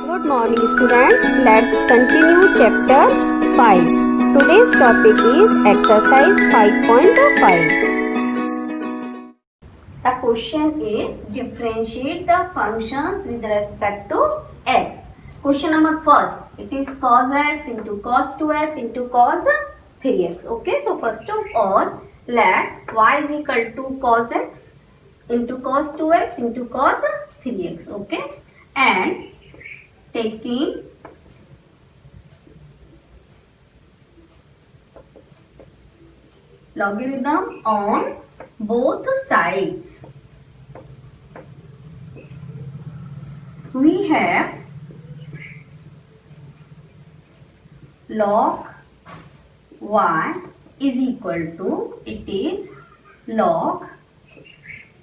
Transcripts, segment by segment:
Good morning students. Let's continue chapter 5. Today's topic is exercise 5.5. The question is differentiate the functions with respect to x. Question number first. It is cos x into cos 2x into cos 3x. Okay. So first of all, let y is equal to cos x into cos 2x into cos 3x. Okay. And taking logarithm on both sides, we have log y is equal to, it is log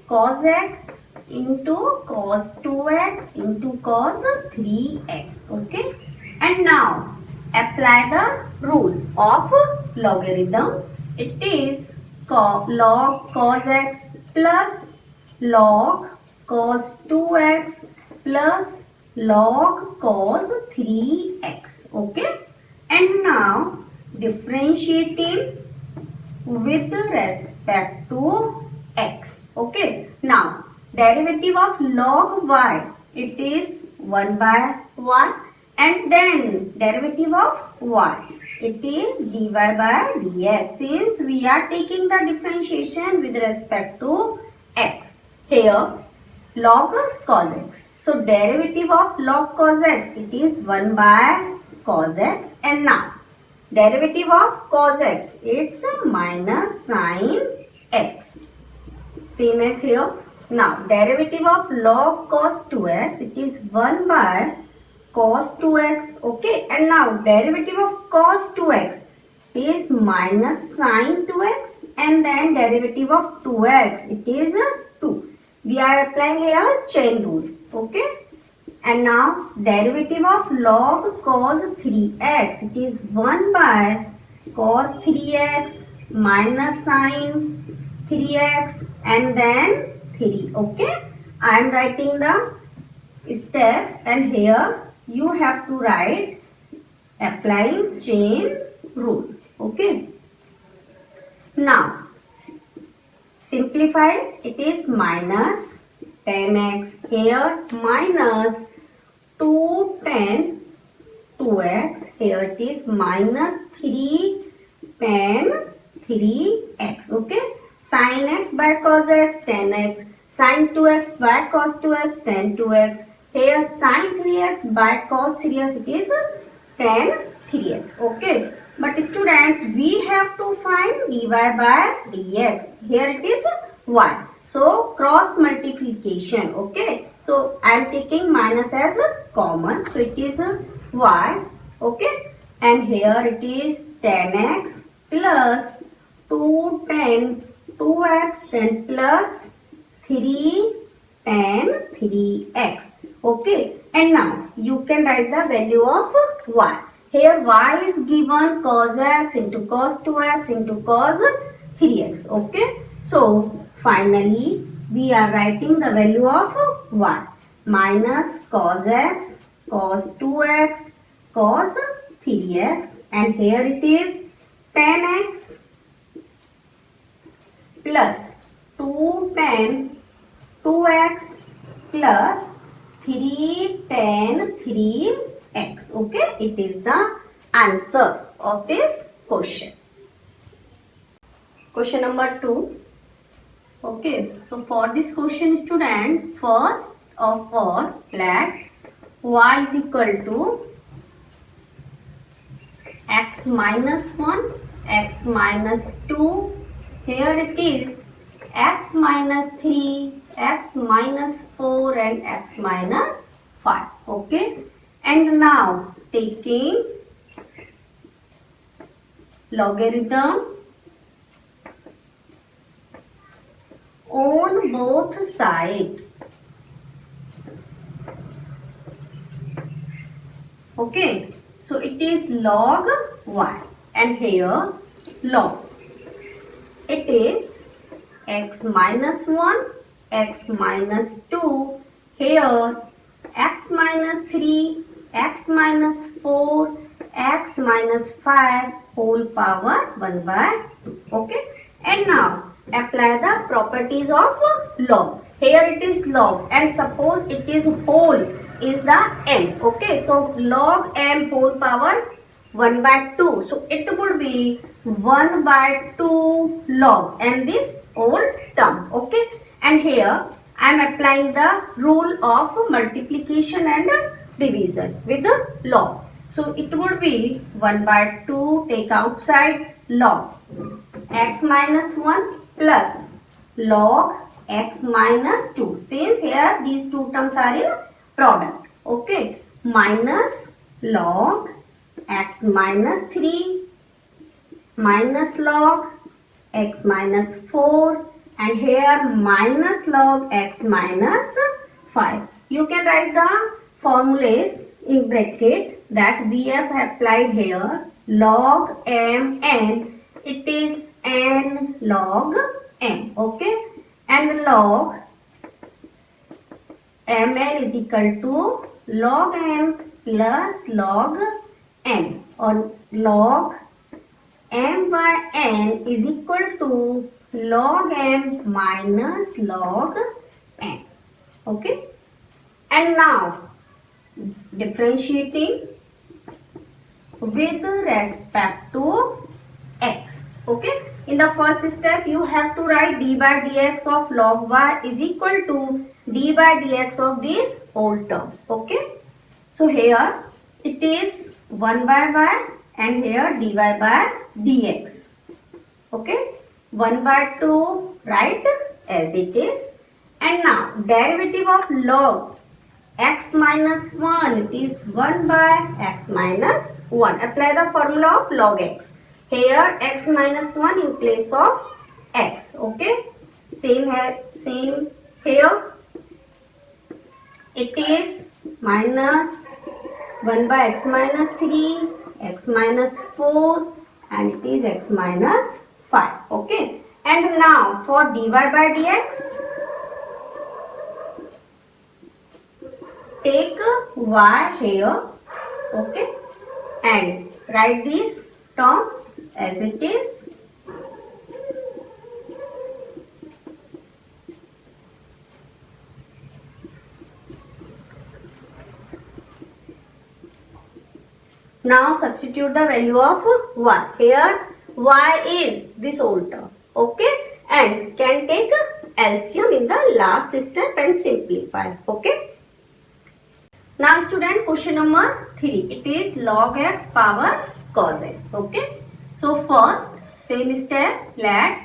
cos x into cos 2x into cos 3x. Okay. And now apply the rule of logarithm. It is log cos x plus log cos 2x plus log cos 3x. Okay. And now differentiating with respect to x. Okay. Now derivative of log y, it is 1 by 1, and then derivative of y, it is dy by dx, since we are taking the differentiation with respect to x. Here log cos x. So derivative of log cos x, it is 1 by cos x, and now derivative of cos x, it's minus sin x. Same as here. Now derivative of log cos 2x, it is 1 by cos 2x. Okay. And now derivative of cos 2x is minus sin 2x, and then derivative of 2x, it is 2. We are applying here chain rule. Okay. And now derivative of log cos 3x, it is 1 by cos 3x minus sin 3x and then 3. Okay. I am writing the steps, and here you have to write applying chain rule. Okay. Now simplify, it is minus 10x, here minus 2 tan 2x, here it is minus 3 tan 3x. Okay. Sin x by cos x, tan x, sin 2x by cos 2x, tan 2x, here sin 3x by cos 3x, it is tan 3x. Okay. But students, we have to find dy by dx. Here it is y. So cross multiplication. Okay. So I am taking minus as a common. So it is y. Okay. And here it is tan x plus 2 tan 2x, then plus 3 tan 3x. Okay. And now you can write the value of y. Here y is given cos x into cos 2x into cos 3x. Okay. So finally we are writing the value of y minus cos x, cos 2x, cos 3x, and here it is tan x plus 2 tan 2x plus 3 tan 3x. Okay. It is the answer of this question. Question number 2. Okay. So for this question, student, first of all, let y is equal to x minus 1, x minus 2, here it is x minus 3, x minus 4 and x minus 5. Okay. And now taking logarithm on both sides. Okay. So it is log y, and here log, it is x minus 1, x minus 2, here x minus 3, x minus 4 x minus 5 whole power 1 by 2. Okay, and now apply the properties of log. Here it is log and suppose it is whole is the m. Okay, so log m whole power 1 by 2. So it would be 1 by 2 log and this whole term. Okay, and here I am applying the rule of multiplication and division with the log. So it would be 1 by 2 take outside log x minus 1 plus log x minus 2. Since here these two terms are in product. Okay, minus log x minus 3 minus log x minus 4 and here minus log x minus 5. You can write the formulas in bracket that we have applied here. Log m n, it is n log m. Okay, and log mn is equal to log m plus log n, or log m by n is equal to log m minus log n. Okay, and now differentiating with respect to x. Okay, in the first step you have to write d by dx of log y is equal to d by dx of this whole term. Okay, so here it is 1 by y and here dy by dx. Okay, 1 by 2 write as it is, and now derivative of log x minus 1, it is 1 by x minus 1. Apply the formula of log x. Here x minus 1 in place of x. Okay, same here it is minus 1 by x minus 3, x minus 4 and it is x minus 5. Okay, and now for dy by dx, take y here. Okay, and write these terms as it is. Now substitute the value of y. Here y is this whole term. Okay, and can take LCM in the last step and simplify. Okay. Now student, question number 3. It is log x power cos x. Okay. So first same step, let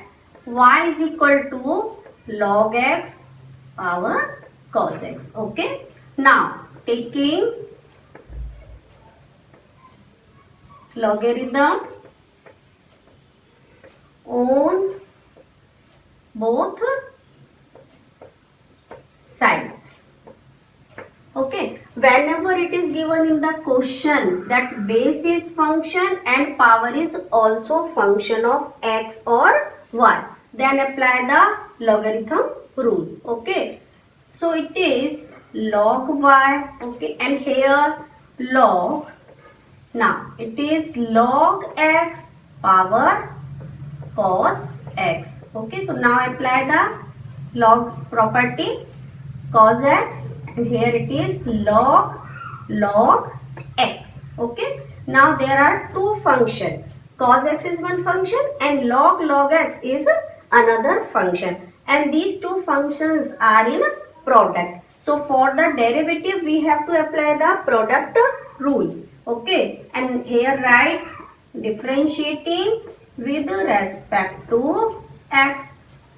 y is equal to log x power cos x. Okay. Now taking logarithm on both sides. Okay, whenever it is given in the question that base is function and power is also function of x or y, then apply the logarithm rule. Okay, so it is log y. Okay, and here log, now it is log x power cos x. Okay, so now apply the log property cos x, and here it is log x. Okay, now there are two functions. Cos x is one function and log x is another function, and these two functions are in product. So for the derivative we have to apply the product rule. Okay, and here write differentiating with respect to x,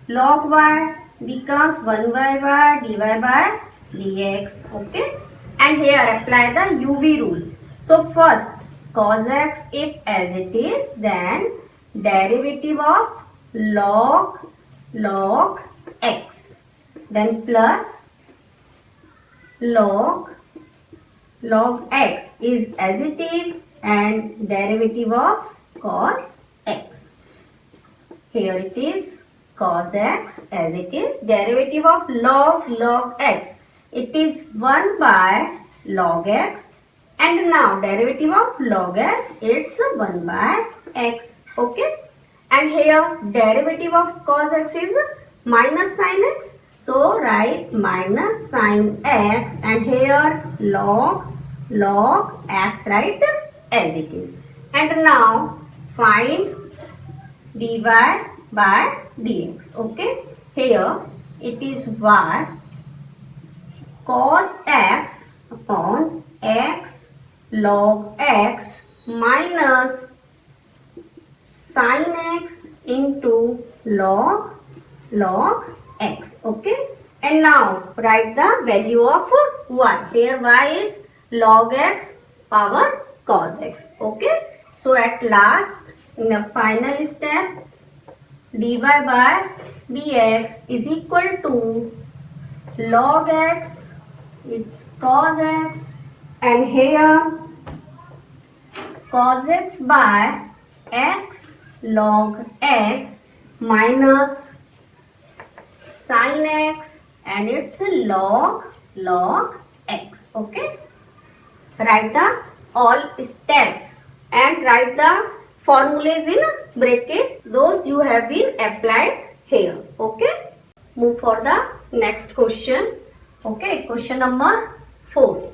log y becomes 1 by y dy by dx. Okay, and here apply the UV rule. So first cos x if as it is, then derivative of log x, then plus log x is as it is and derivative of cos x. Here it is cos x as it is, derivative of log x, it is 1 by log x, And now derivative of log x, it's 1 by x. Okay. And here derivative of cos x is minus sin x. So write minus sin x, and here log x, right, as it is. And now find dy by dx. Okay. Here it is y cos x upon x log x minus sin x into log x. Okay. And now write the value of y. Here y is log x power cos x. Okay. So at last, in the final step, dy by dx is equal to log x, it's cos x, and here cos x by x log x minus sin x, and it's log x. Okay. Write the all steps and write the formulas in bracket. Those you have been applied here. Okay. Move for the next question. Okay. Question number 4.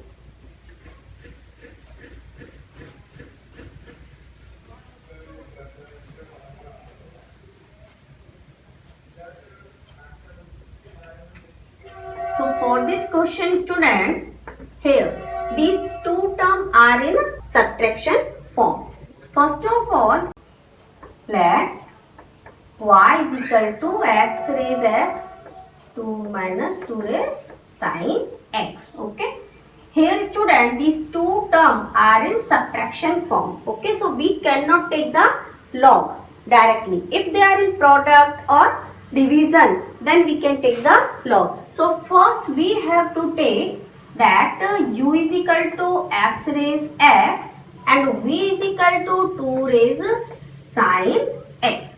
So for this question, student, here these two terms are in subtraction form. First of all, let y is equal to x raised x 2 minus 2 raised sin x. Okay. Here student, these two terms are in subtraction form. Okay. So we cannot take the log directly. If they are in product or division, then we can take the log. So first we have to take that u is equal to x raised x and v is equal to 2 raised sin x.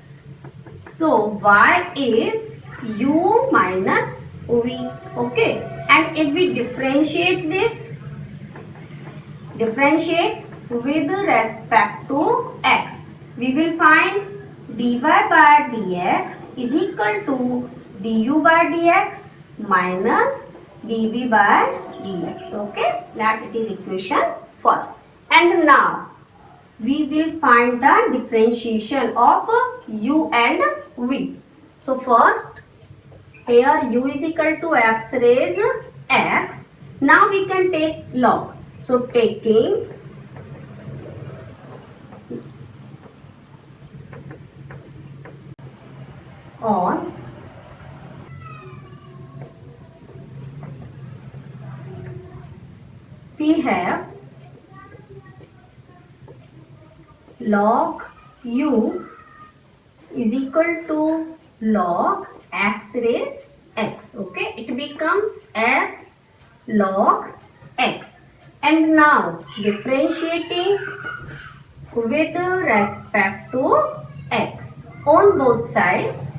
So y is u minus v. Okay. And if we differentiate this, with respect to x, we will find dy by dx is equal to du by dx minus dv by dx. Okay. That it is equation first. And now we will find the differentiation of u and v. So first, here u is equal to x raised x. Now we can take log. So taking on we have log u is equal to log x raised x. Okay. It becomes x log x. And now differentiating with respect to x on both sides,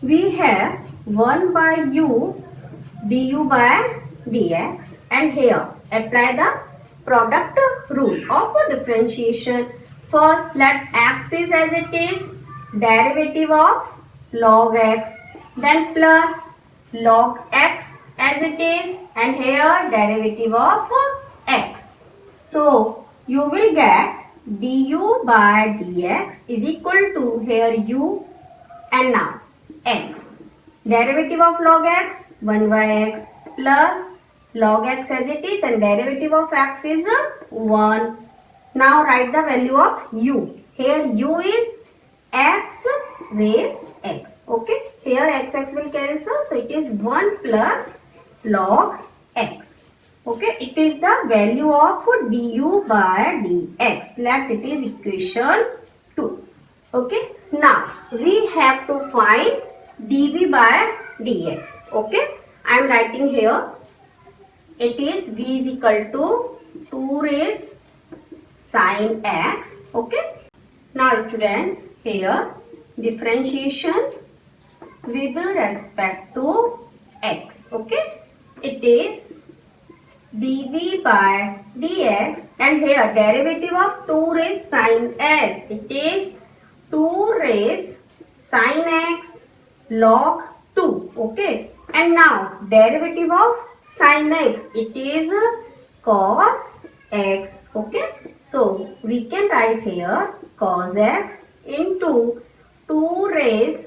we have 1 by u du by dx, and here apply the product rule of differentiation. First, let x is as it is, derivative of log x, then plus log x as it is, and here derivative of x. So you will get du by dx is equal to here u and now x. Derivative of log x 1 by x plus log x as it is, and derivative of x is 1. Now write the value of u. Here u is x raised x. Okay. Here x will cancel. So it is 1 plus log x. Okay. It is the value of du by dx. Let it is equation 2. Okay. Now we have to find dv by dx. Okay. I am writing here. It is v is equal to 2 raised sin x. Okay. Now students, here differentiation with respect to x. Okay, it is dv by dx, and here derivative of 2 raised sin x, it is 2 raised sin x log 2. Okay, and now derivative of sin x, it is cos x. Okay, so we can write here cos x into 2 raised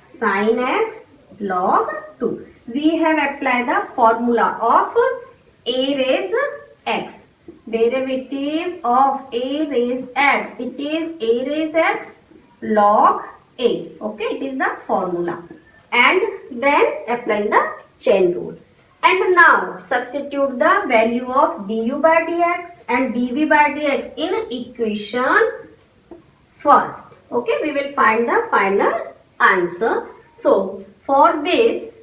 sin x log 2. We have applied the formula of a raised x. Derivative of a raised x, it is a raised x log a. Okay, it is the formula. And then apply the chain rule. And now substitute the value of du by dx and dv by dx in equation first. Okay, we will find the final answer. So for this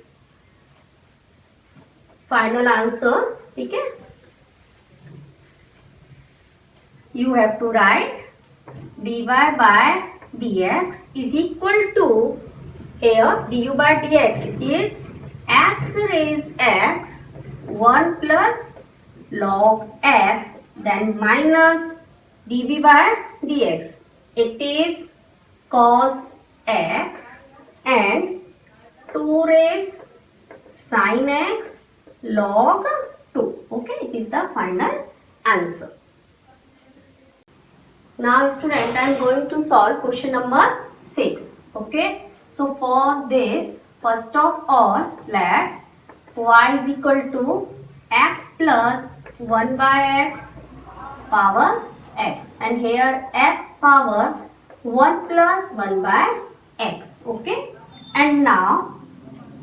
final answer, okay, you have to write dy by dx is equal to, here du by dx, it is x raised x 1 plus log x, then minus dv by dx, it is cos x, and 2 raised sin x log 2. Okay, it is the final answer. Now student, I am going to solve question number 6. Okay, so for this, first of all, let y is equal to x plus 1 by x power x, and here x power 1 plus 1 by x. Okay, and now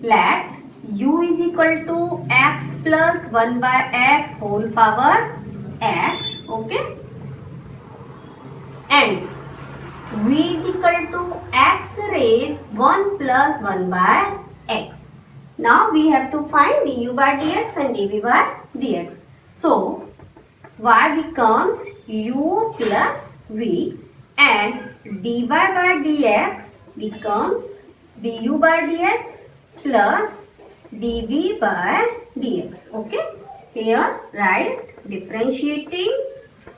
let u is equal to x plus 1 by x whole power x. Okay, and v is equal to x raised 1 plus 1 by x. Now we have to find du by dx and dv by dx. So y becomes u plus v, and dy by dx becomes du by dx plus dv by dx. Okay, here write differentiating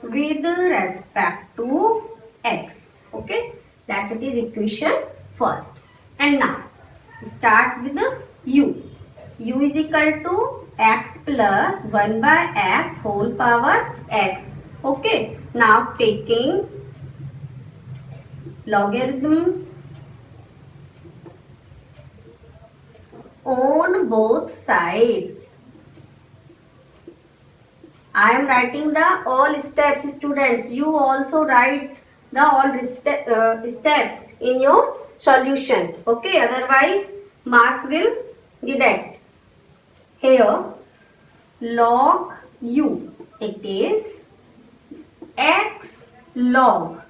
with respect to x. Okay, that it is equation first. And now start with the u. U is equal to x plus 1 by x whole power x. Okay, now taking logarithm on both sides. I am writing the all steps, students. You also write the all steps in your solution. Okay, otherwise marks will deduct. Here log u, it is x log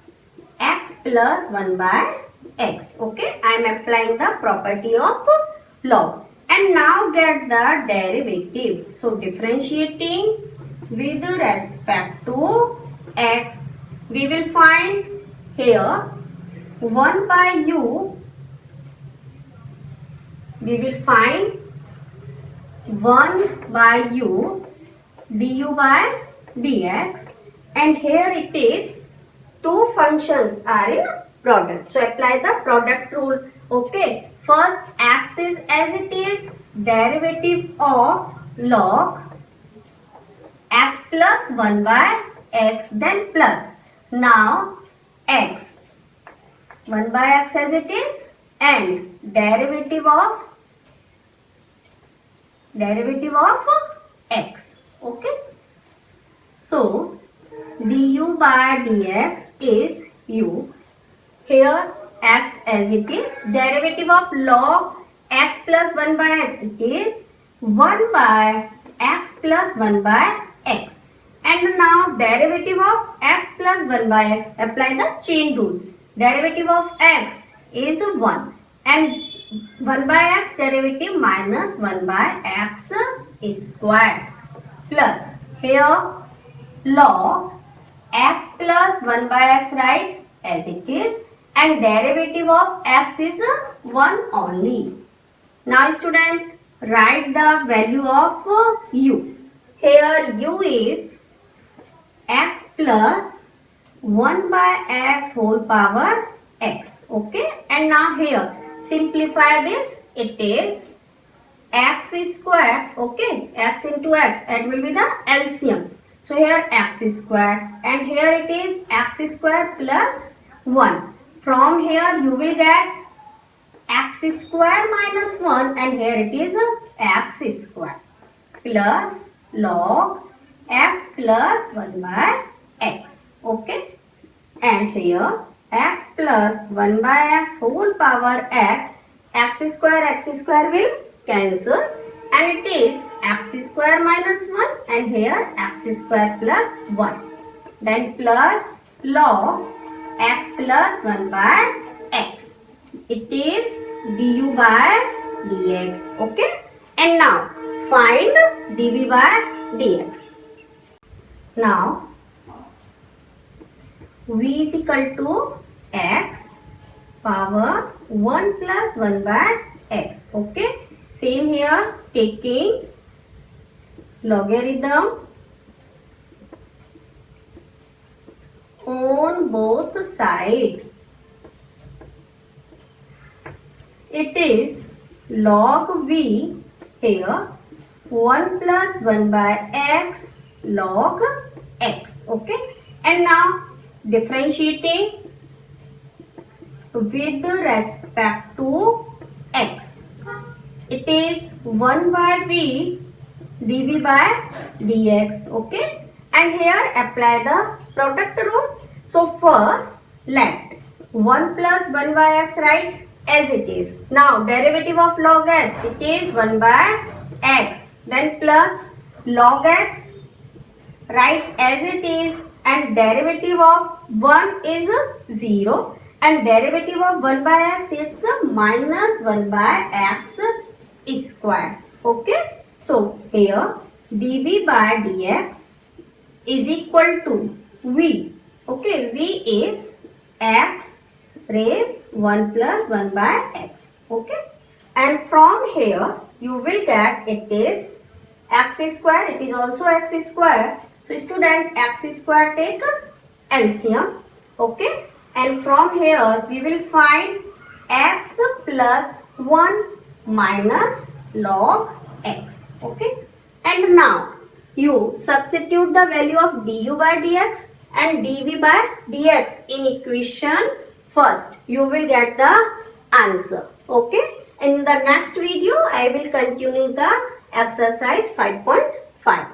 x plus 1 by x. Okay, I am applying the property of log. And now get the derivative. So differentiating with respect to x, we will find here 1 by u, we will find 1 by u du by dx, and here it is two functions are in product. So apply the product rule. Okay, first x is as it is, derivative of log x plus 1 by x, then plus. Now x 1 by x as it is, and derivative of x. Okay, so du by dx is u, here x as it is, derivative of log x plus 1 by x, it is 1 by x plus 1 by x. And now derivative of x plus 1 by x, apply the chain rule. Derivative of x is 1, and 1 by x derivative minus 1 by x is squared, plus here log x plus 1 by x, right, as it is, and derivative of x is 1 only. Now student, write the value of u. Here u is x plus 1 by x whole power x. Okay, and now here simplify this. It is x square. Okay, x into x, that will be the LCM. So here x square, and here it is x square plus 1. From here you will get x square minus 1, and here it is x square plus log x plus 1 by x. Okay, and here x plus 1 by x whole power x square will cancel, and it is x square minus 1, and here x square plus 1. Then plus log x plus 1 by x. It is du by dx. Okay, and now find dv by dx. Now v is equal to x power 1 plus 1 by x. Okay, same here, taking logarithm on both sides. It is log v here 1 plus 1 by x log x. Okay, and now differentiating with respect to x. It is 1 by v dv by dx. Okay, and here apply the product rule. So first let 1 plus 1 by x write as it is. Now derivative of log x, it is 1 by x. Then plus log x, write as it is, and derivative of 1 is 0, and derivative of 1 by x, it's minus 1 by x square. Okay, so here dv by dx is equal to v. Okay, v is x raised 1 plus 1 by x. Okay, and from here you will get it is x square, it is also x square. So student, x square take LCM. Okay, and from here we will find x plus 1 minus log x. Okay, and now you substitute the value of du by dx and dv by dx in equation first. You will get the answer. Okay, in the next video I will continue the exercise 5.5.